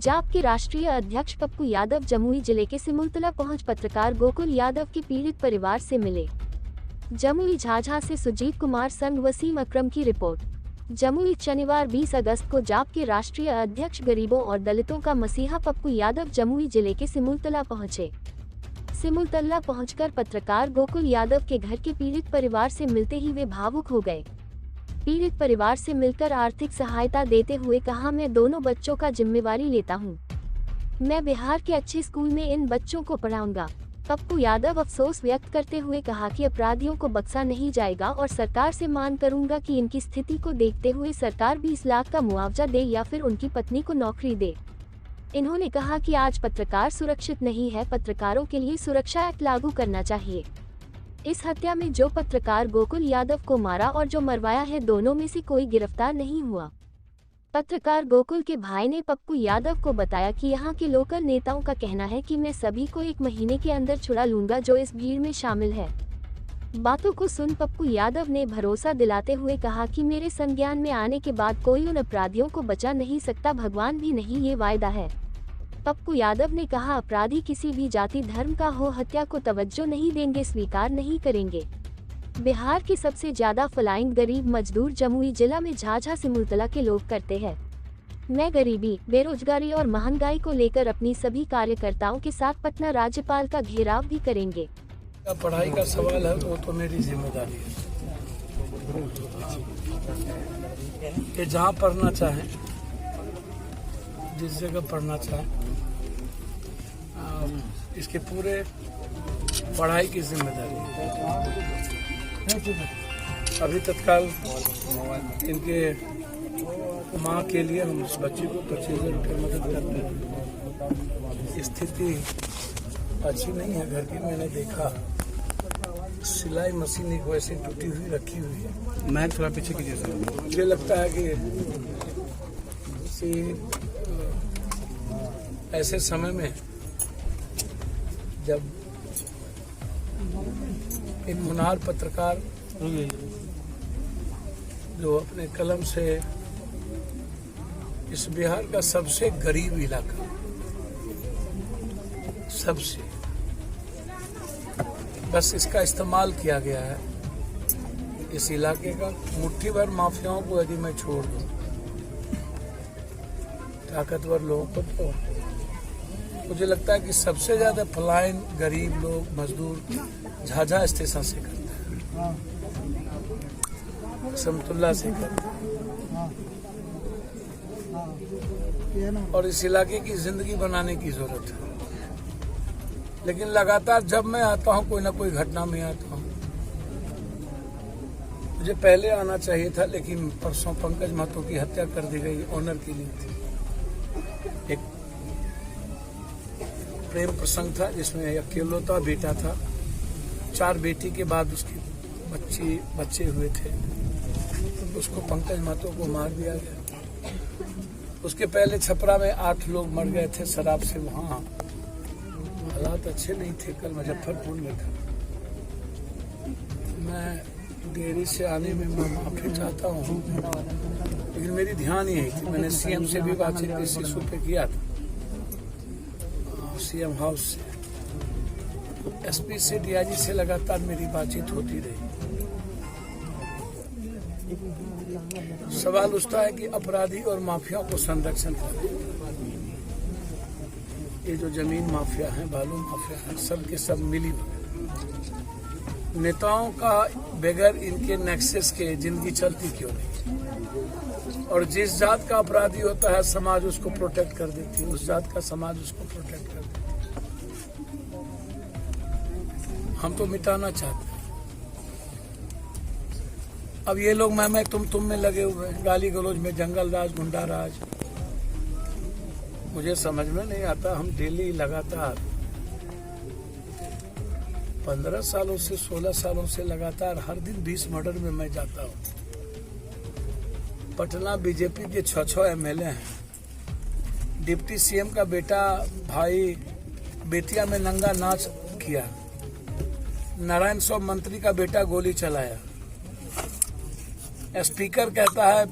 जाप के राष्ट्रीय अध्यक्ष पप्पू यादव जमुई जिले के सिमुलतला पहुंच पत्रकार गोकुल यादव के पीड़ित परिवार से मिले। जमुई झाझा से सुजीत कुमार संग वसीम अकरम की रिपोर्ट। जमुई शनिवार 20 अगस्त को जाप के राष्ट्रीय अध्यक्ष गरीबों और दलितों का मसीहा पप्पू यादव जमुई जिले के सिमुलतला पहुंचे। सिमुलतला पहुंचकर पत्रकार गोकुल यादव के घर के पीड़ित परिवार से मिलते ही वे भावुक हो गए। पीड़ित परिवार से मिलकर आर्थिक सहायता देते हुए कहा, मैं दोनों बच्चों का जिम्मेवारी लेता हूं। मैं बिहार के अच्छे स्कूल में इन बच्चों को पढ़ाऊंगा। पप्पू यादव अफसोस व्यक्त करते हुए कहा कि अपराधियों को बख्शा नहीं जाएगा और सरकार से मांग करूंगा कि इनकी स्थिति को देखते हुए सरकार 20 लाख का मुआवजा दे या फिर उनकी पत्नी को नौकरी दे। इन्होंने कहा कि आज पत्रकार सुरक्षित नहीं है, पत्रकारों के लिए सुरक्षा एक्ट लागू करना चाहिए। इस हत्या में जो पत्रकार गोकुल यादव को मारा और जो मरवाया है, दोनों में से कोई गिरफ्तार नहीं हुआ। पत्रकार गोकुल के भाई ने पप्पू यादव को बताया कि यहां के लोकल नेताओं का कहना है कि मैं सभी को 1 महीने के अंदर छुड़ा लूंगा जो इस भीड़ में शामिल है। बातों को सुन पप्पू यादव ने भरोसा दिलाते हुए कहा कि मेरे संज्ञान में आने के बाद कोई उन अपराधियों को बचा नहीं सकता, भगवान भी नहीं, ये वायदा है। पप्पू यादव ने कहा, अपराधी किसी भी जाति धर्म का हो, हत्या को तवज्जो नहीं देंगे, स्वीकार नहीं करेंगे। बिहार के सबसे ज्यादा फ्लाइंग गरीब मजदूर जमुई जिला में झाझा सिमुलतला के लोग करते हैं। मैं गरीबी, बेरोजगारी और महंगाई को लेकर अपनी सभी कार्यकर्ताओं के साथ पटना राज्यपाल का घेराव भी करेंगे। पढ़ाई का सवाल है, वो तो मेरी जिम्मेदारी है कि जहाँ पढ़ना चाहे, जिस जगह पढ़ना चाहे, इसके पूरे पढ़ाई की जिम्मेदारी है। अभी तत्काल इनके माँ के लिए हम उस बच्ची को 25,000 रुपये मदद करते हैं। स्थिति अच्छी नहीं है घर की, मैंने देखा सिलाई मशीन एक वैसे टूटी हुई रखी हुई है। मैं थोड़ा पीछे कीजिए सर। मुझे लगता है कि ऐसे समय में जब एक मुनार पत्रकार जो अपने कलम से इस बिहार का सबसे गरीब इलाका, सबसे बस इसका इस्तेमाल किया गया है, इस इलाके का मुट्ठी भर माफियाओं को यदि मैं छोड़ दूं, ताकतवर लोगों को, तो मुझे लगता है कि सबसे ज्यादा पलायन गरीब लोग मजदूर झाझा स्टेशन से करते हैं, सिमुलतला से करते हैं और इस इलाके की जिंदगी बनाने की जरूरत है। लेकिन लगातार जब मैं आता हूं, कोई ना कोई घटना में आता हूं। मुझे पहले आना चाहिए था, लेकिन परसों पंकज महतो की हत्या कर दी गई, ऑनर के लिए थी। एक प्रेम प्रसंग था जिसमें अकेलौता बेटा था, 4 बेटी के बाद उसके बच्चे हुए थे, तो उसको पंकज महतो को मार दिया गया। उसके पहले छपरा में 8 लोग मर गए थे शराब से, वहाँ हालात अच्छे नहीं थे। कल मुजफ्फरपुर में था। मैं देरी से आने में मैं माफी चाहता हूँ, लेकिन मेरी ध्यान यही थी। मैंने सीएम से भी बातचीत इस इशू पे किया था, सीएम हाउस से, एसपी से, डीआईजी से लगातार मेरी बातचीत होती रही। सवाल उठता है कि अपराधी और माफिया को संरक्षण करें। ये जो जमीन माफिया है, बालू माफिया है, सब के सब मिली नेताओं का बगैर इनके नेक्सस के जिंदगी चलती क्यों नहीं? और जिस जात का अपराधी होता है, समाज उसको प्रोटेक्ट कर देती है, उस जात का समाज उसको प्रोटेक्ट कर देती है। हम तो मिटाना चाहते हैं। अब ये लोग मैं तुम में लगे हुए हैं, गाली गलौज में, जंगल राज, गुंडा राज। मुझे समझ में नहीं आता। हम डेली लगातार 15 सालों से 16 सालों से लगातार हर दिन 20 मर्डर में मैं जाता हूँ। पटना बीजेपी के 6 एमएलए हैं। डिप्टी सीएम का बेटा भाई बेतिया में नंगा नाच किया। नारायण स्वामी मंत्री का बेटा गोली चलाया। स्पीकर कहता है